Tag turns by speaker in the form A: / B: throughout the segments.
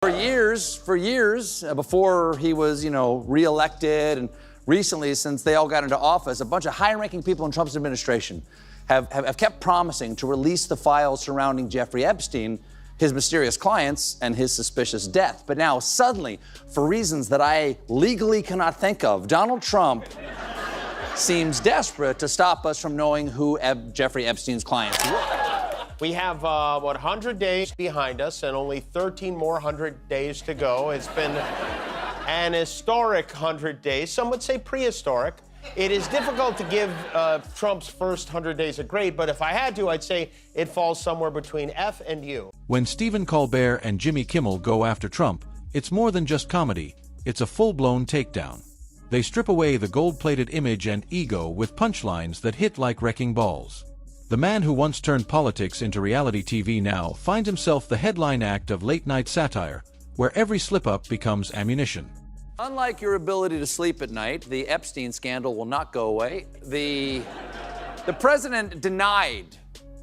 A: For years, before he was, reelected, and recently, since they all got into office, a bunch of high-ranking people in Trump's administration have kept promising to release the files surrounding Jeffrey Epstein, his mysterious clients, and his suspicious death. But now, suddenly, for reasons that I legally cannot think of, Donald Trump seems desperate to stop us from knowing who Jeffrey Epstein's clients were.
B: We have, 100 days behind us and only 13 more 100 days to go. It's been an historic 100 days. Some would say prehistoric. It is difficult to give Trump's first 100 days a grade, but if I had to, I'd say it falls somewhere between F and U.
C: When Stephen Colbert and Jimmy Kimmel go after Trump, it's more than just comedy. It's a full-blown takedown. They strip away the gold-plated image and ego with punchlines that hit like wrecking balls. The man who once turned politics into reality TV now finds himself the headline act of late-night satire, where every slip-up becomes ammunition.
A: Unlike your ability to sleep at night, the Epstein scandal will not go away. The president denied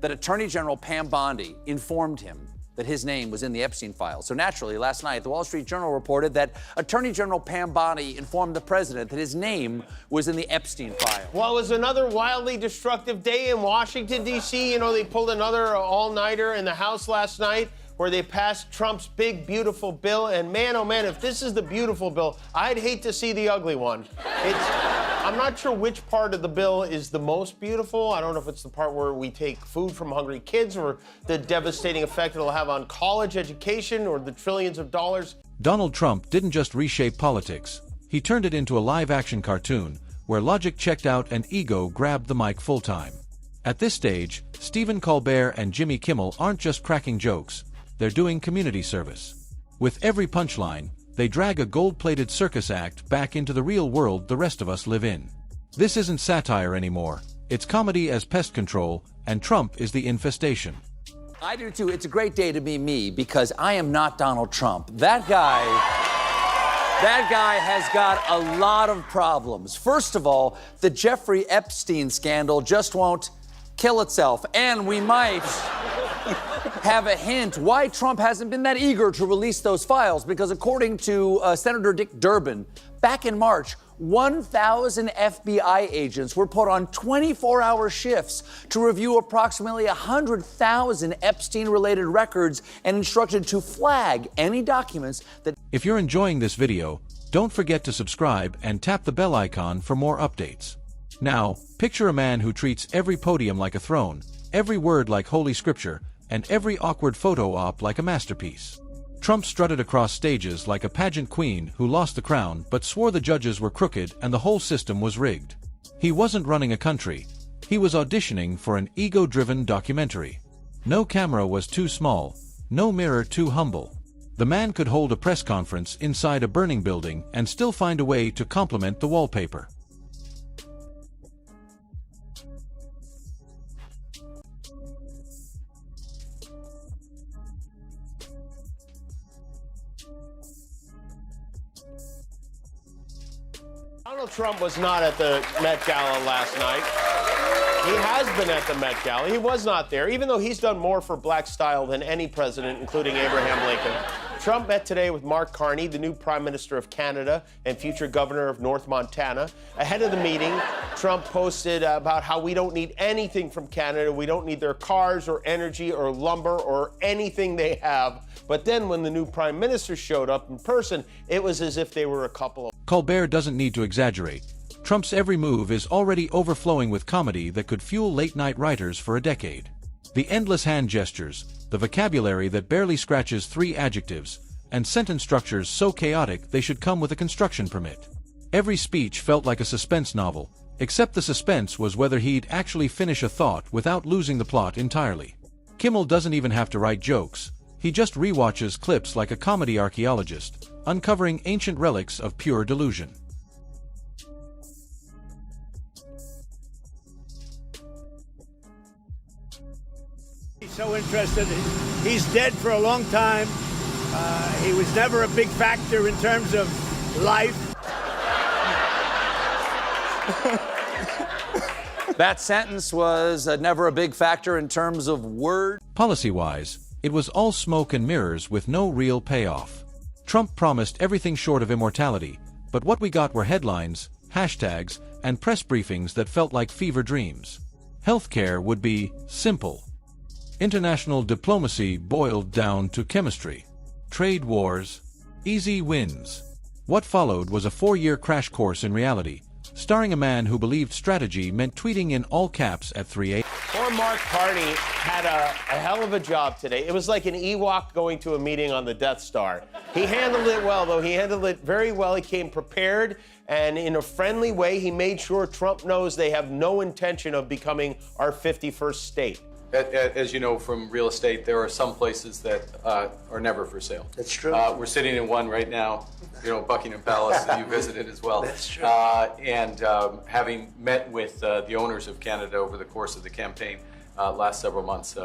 A: that Attorney General Pam Bondi informed him that his name was in the Epstein files. So naturally, last night, the Wall Street Journal reported that Attorney General Pam Bondi informed the president that his name was in the Epstein file.
B: Well, it was another wildly destructive day in Washington, D.C. They pulled another all-nighter in the House last night where they passed Trump's big, beautiful bill. And man, oh man, if this is the beautiful bill, I'd hate to see the ugly one. I'm not sure which part of the bill is the most beautiful. I don't know if it's the part where we take food from hungry kids or the devastating effect it'll have on college education or the trillions of dollars.
C: Donald Trump didn't just reshape politics. He turned it into a live-action cartoon where logic checked out and ego grabbed the mic full-time. At this stage, Stephen Colbert and Jimmy Kimmel aren't just cracking jokes. They're doing community service. With every punchline, they drag a gold-plated circus act back into the real world the rest of us live in. This isn't satire anymore. It's comedy as pest control, and Trump is the infestation.
A: I do too. It's a great day to be me because I am not Donald Trump. That guy has got a lot of problems. First of all, the Jeffrey Epstein scandal just won't kill itself, and we might have a hint why Trump hasn't been that eager to release those files, because according to Senator Dick Durbin, back in March, 1,000 FBI agents were put on 24-hour shifts to review approximately 100,000 Epstein-related records and instructed to flag any documents that...
C: If you're enjoying this video, don't forget to subscribe and tap the bell icon for more updates. Now, picture a man who treats every podium like a throne, every word like holy scripture, and every awkward photo op like a masterpiece. Trump strutted across stages like a pageant queen who lost the crown but swore the judges were crooked and the whole system was rigged. He wasn't running a country. He was auditioning for an ego-driven documentary. No camera was too small, no mirror too humble. The man could hold a press conference inside a burning building and still find a way to compliment the wallpaper.
B: Donald Trump was not at the Met Gala last night. He has been at the Met Gala. He was not there, even though he's done more for black style than any president, including Abraham Lincoln. Trump met today with Mark Carney, the new Prime Minister of Canada and future governor of North Montana. Ahead of the meeting, Trump posted about how we don't need anything from Canada. We don't need their cars or energy or lumber or anything they have. But then when the new Prime Minister showed up in person, it was as if they were a couple of...
C: Colbert doesn't need to exaggerate. Trump's every move is already overflowing with comedy that could fuel late-night writers for a decade. The endless hand gestures, the vocabulary that barely scratches 3 adjectives, and sentence structures so chaotic they should come with a construction permit. Every speech felt like a suspense novel, except the suspense was whether he'd actually finish a thought without losing the plot entirely. Kimmel doesn't even have to write jokes. He just rewatches clips like a comedy archaeologist, uncovering ancient relics of pure delusion.
D: He's so interested. He's dead for a long time. He was never a big factor in terms of life.
A: That sentence was never a big factor in terms of word.
C: Policy-wise, it was all smoke and mirrors with no real payoff. Trump promised everything short of immortality, but what we got were headlines, hashtags, and press briefings that felt like fever dreams. Healthcare would be simple. International diplomacy boiled down to chemistry. Trade wars, easy wins. What followed was a 4-year crash course in reality, starring a man who believed strategy meant tweeting in all caps at 3 a.m.
B: Poor Mark Carney had a hell of a job today. It was like an Ewok going to a meeting on the Death Star. He handled it well, though. He handled it very well. He came prepared, and in a friendly way, he made sure Trump knows they have no intention of becoming our 51st state.
E: As you know from real estate, there are some places that are never for sale.
F: That's true.
E: We're sitting in one right now, Buckingham Palace that you visited as well.
F: That's true.
E: And having met with the owners of Canada over the course of the campaign last several months,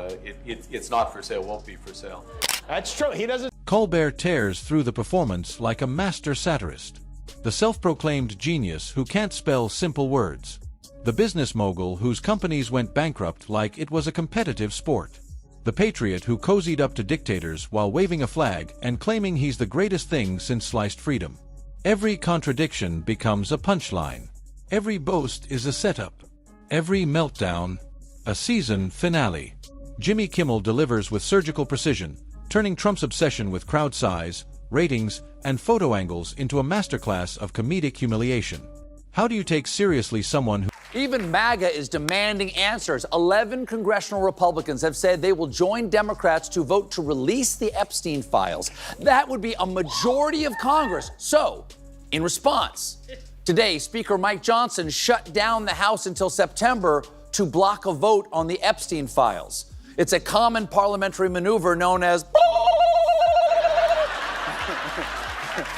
E: it's not for sale, won't be for sale.
B: That's true. He doesn't.
C: Colbert tears through the performance like a master satirist. The self-proclaimed genius who can't spell simple words. The business mogul whose companies went bankrupt like it was a competitive sport. The patriot who cozied up to dictators while waving a flag and claiming he's the greatest thing since sliced freedom. Every contradiction becomes a punchline. Every boast is a setup. Every meltdown, a season finale. Jimmy Kimmel delivers with surgical precision, turning Trump's obsession with crowd size, ratings, and photo angles into a masterclass of comedic humiliation. How do you take seriously someone who...
A: Even MAGA is demanding answers. 11 congressional Republicans have said they will join Democrats to vote to release the Epstein files. That would be a majority of Congress. So, in response, today, Speaker Mike Johnson shut down the House until September to block a vote on the Epstein files. It's a common parliamentary maneuver known as...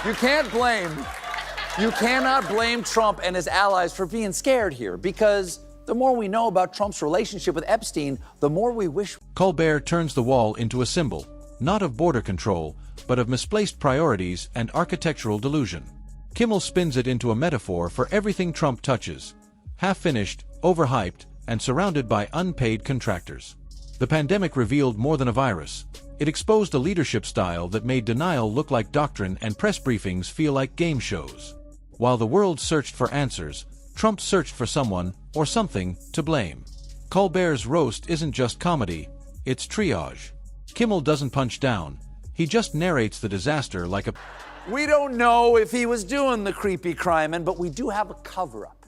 A: You cannot blame Trump and his allies for being scared here, because the more we know about Trump's relationship with Epstein, the more we wish...
C: Colbert turns the wall into a symbol, not of border control, but of misplaced priorities and architectural delusion. Kimmel spins it into a metaphor for everything Trump touches. Half-finished, overhyped, and surrounded by unpaid contractors. The pandemic revealed more than a virus. It exposed a leadership style that made denial look like doctrine and press briefings feel like game shows. While the world searched for answers, Trump searched for someone, or something, to blame. Colbert's roast isn't just comedy, it's triage. Kimmel doesn't punch down. He just narrates the disaster like a...
A: We don't know if he was doing the creepy crime, but we do have a cover-up.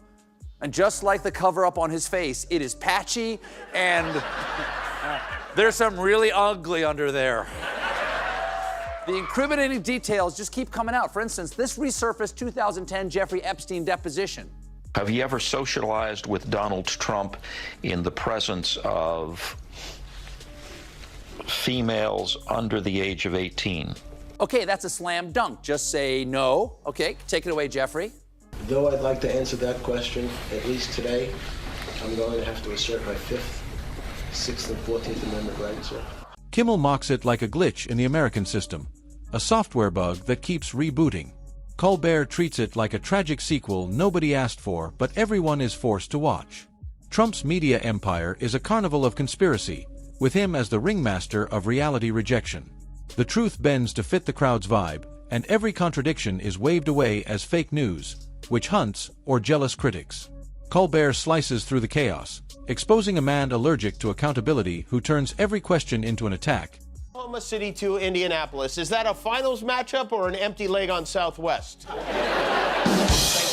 A: And just like the cover-up on his face, it is patchy, and there's something really ugly under there. The incriminating details just keep coming out. For instance, this resurfaced 2010 Jeffrey Epstein deposition.
G: Have you ever socialized with Donald Trump in the presence of females under the age of 18?
A: Okay, that's a slam dunk. Just say no. Okay, take it away, Jeffrey.
F: Though I'd like to answer that question, at least today, I'm going to have to assert my 5th, 6th, and 14th Amendment rights, sir.
C: Kimmel mocks it like a glitch in the American system, a software bug that keeps rebooting. Colbert treats it like a tragic sequel nobody asked for but everyone is forced to watch. Trump's media empire is a carnival of conspiracy, with him as the ringmaster of reality rejection. The truth bends to fit the crowd's vibe, and every contradiction is waved away as fake news, witch hunts, or jealous critics. Colbert slices through the chaos, exposing a man allergic to accountability who turns every question into an attack.
B: Oklahoma City to Indianapolis. Is that a finals matchup or an empty leg on Southwest? Thank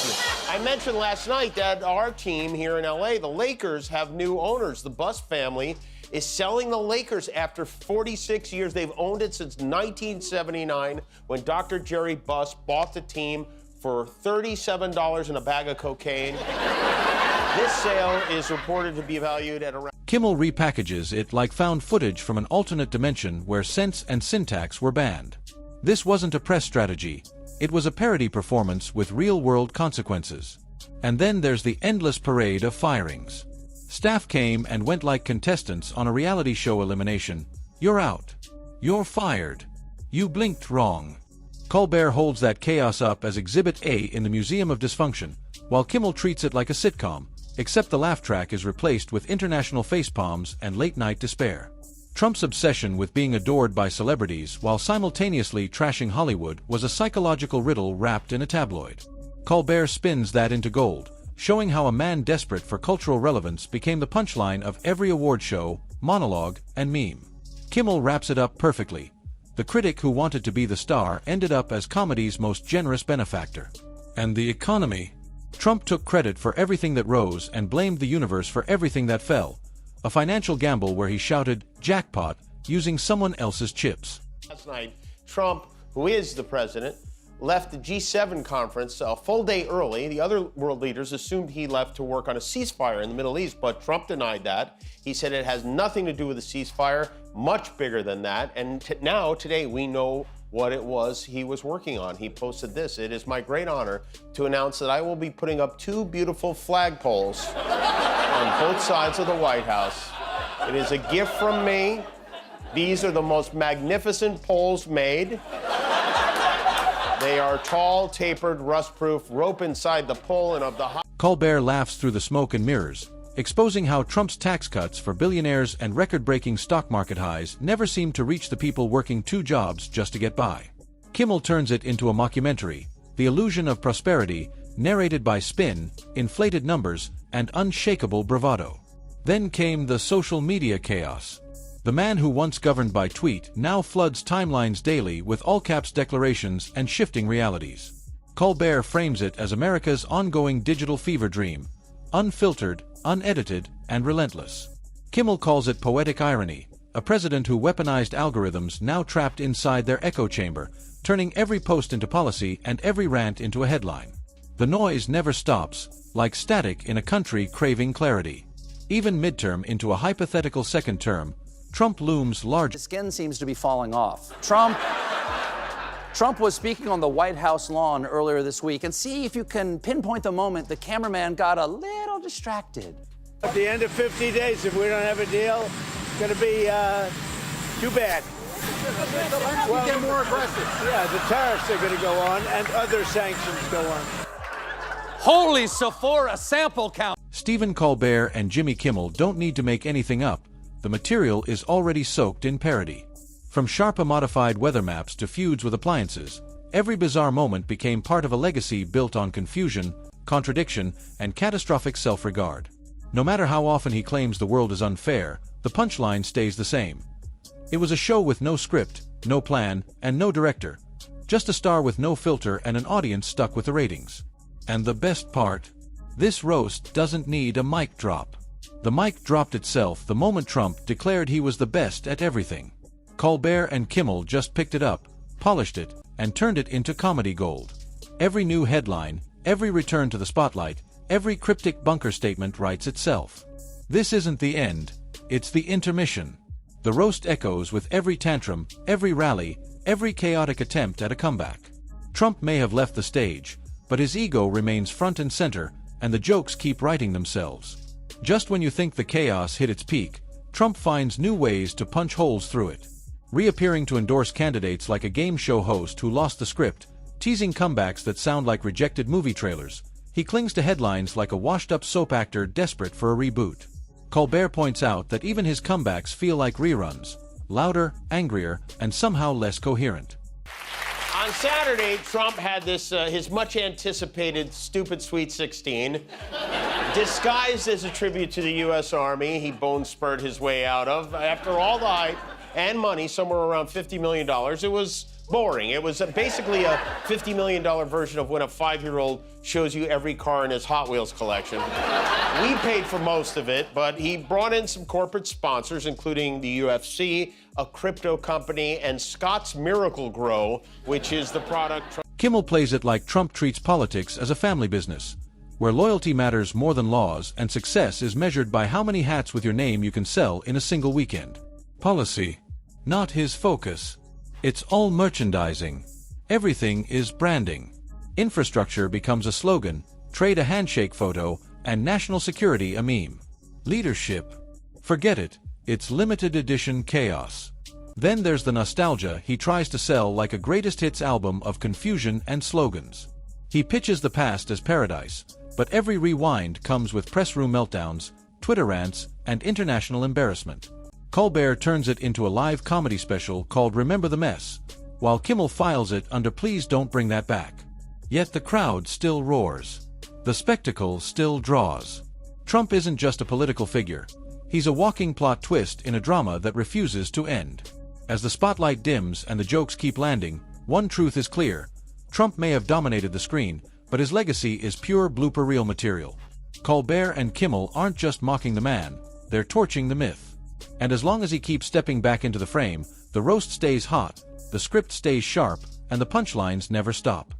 B: you. I mentioned last night that our team here in LA, the Lakers, have new owners. The Buss family is selling the Lakers after 46 years. They've owned it since 1979 when Dr. Jerry Buss bought the team for $37 and a bag of cocaine. This sale is reported to be valued at around...
C: Kimmel repackages it like found footage from an alternate dimension where sense and syntax were banned. This wasn't a press strategy. It was a parody performance with real-world consequences. And then there's the endless parade of firings. Staff came and went like contestants on a reality show elimination. You're out. You're fired. You blinked wrong. Colbert holds that chaos up as Exhibit A in the Museum of Dysfunction, while Kimmel treats it like a sitcom, except the laugh track is replaced with international facepalms and late-night despair. Trump's obsession with being adored by celebrities while simultaneously trashing Hollywood was a psychological riddle wrapped in a tabloid. Colbert spins that into gold, showing how a man desperate for cultural relevance became the punchline of every award show, monologue, and meme. Kimmel wraps it up perfectly. The critic who wanted to be the star ended up as comedy's most generous benefactor. And the economy. Trump took credit for everything that rose and blamed the universe for everything that fell. A financial gamble where he shouted, "Jackpot," using someone else's chips.
B: Last night, Trump, who is the president, left the G7 conference a full day early. The other world leaders assumed he left to work on a ceasefire in the Middle East, but Trump denied that. He said it has nothing to do with a ceasefire, much bigger than that. And now, today, we know what it was he was working on. He posted this: "It is my great honor to announce that I will be putting up 2 beautiful flagpoles on both sides of the White House. It is a gift from me. These are the most magnificent poles made. They are tall, tapered, rust-proof, rope inside the pole and of the high..."
C: Colbert laughs through the smoke and mirrors, exposing how Trump's tax cuts for billionaires and record-breaking stock market highs never seem to reach the people working 2 jobs just to get by. Kimmel turns it into a mockumentary, The Illusion of Prosperity, narrated by spin, inflated numbers, and unshakable bravado. Then came the social media chaos. The man who once governed by tweet now floods timelines daily with all-caps declarations and shifting realities. Colbert frames it as America's ongoing digital fever dream, unfiltered, unedited, and relentless. Kimmel calls it poetic irony, a president who weaponized algorithms now trapped inside their echo chamber, turning every post into policy and every rant into a headline. The noise never stops, like static in a country craving clarity. Even midterm into a hypothetical second term, Trump looms large.
A: His skin seems to be falling off. Trump was speaking on the White House lawn earlier this week, and see if you can pinpoint the moment the cameraman got a little distracted.
D: At the end of 50 days, if we don't have a deal, it's going to be too bad. Well, get more aggressive. Yeah, the tariffs are going to go on, and other sanctions go on.
A: Holy Sephora sample count!
C: Stephen Colbert and Jimmy Kimmel don't need to make anything up. The material is already soaked in parody. From sharp modified weather maps to feuds with appliances, every bizarre moment became part of a legacy built on confusion, contradiction, and catastrophic self-regard. No matter how often he claims the world is unfair, the punchline stays the same. It was a show with no script, no plan, and no director. Just a star with no filter and an audience stuck with the ratings. And the best part? This roast doesn't need a mic drop. The mic dropped itself the moment Trump declared he was the best at everything. Colbert and Kimmel just picked it up, polished it, and turned it into comedy gold. Every new headline, every return to the spotlight, every cryptic bunker statement writes itself. This isn't the end, it's the intermission. The roast echoes with every tantrum, every rally, every chaotic attempt at a comeback. Trump may have left the stage, but his ego remains front and center, and the jokes keep writing themselves. Just when you think the chaos hit its peak, Trump finds new ways to punch holes through it. Reappearing to endorse candidates like a game show host who lost the script, teasing comebacks that sound like rejected movie trailers, he clings to headlines like a washed-up soap actor desperate for a reboot. Colbert points out that even his comebacks feel like reruns, louder, angrier, and somehow less coherent.
B: On Saturday, Trump had this, his much-anticipated stupid Sweet 16, disguised as a tribute to the U.S. Army he bone-spurred his way out of. After all the hype and money, somewhere around $50 million, it was boring. It was basically a $50 million version of when a 5-year-old shows you every car in his Hot Wheels collection. We paid for most of it, but he brought in some corporate sponsors, including the UFC, a crypto company, and Scott's Miracle Grow, which is the product...
C: Kimmel plays it like Trump treats politics as a family business, where loyalty matters more than laws and success is measured by how many hats with your name you can sell in a single weekend. Policy, not his focus. It's all merchandising. Everything is branding. Infrastructure becomes a slogan, trade a handshake photo, and national security a meme. Leadership. Forget it, it's limited edition chaos. Then there's the nostalgia he tries to sell like a greatest hits album of confusion and slogans. He pitches the past as paradise, but every rewind comes with press room meltdowns, Twitter rants, and international embarrassment. Colbert turns it into a live comedy special called Remember the Mess, while Kimmel files it under Please Don't Bring That Back. Yet the crowd still roars. The spectacle still draws. Trump isn't just a political figure. He's a walking plot twist in a drama that refuses to end. As the spotlight dims and the jokes keep landing, one truth is clear. Trump may have dominated the screen, but his legacy is pure blooper reel material. Colbert and Kimmel aren't just mocking the man, they're torching the myth. And as long as he keeps stepping back into the frame, the roast stays hot, the script stays sharp, and the punchlines never stop.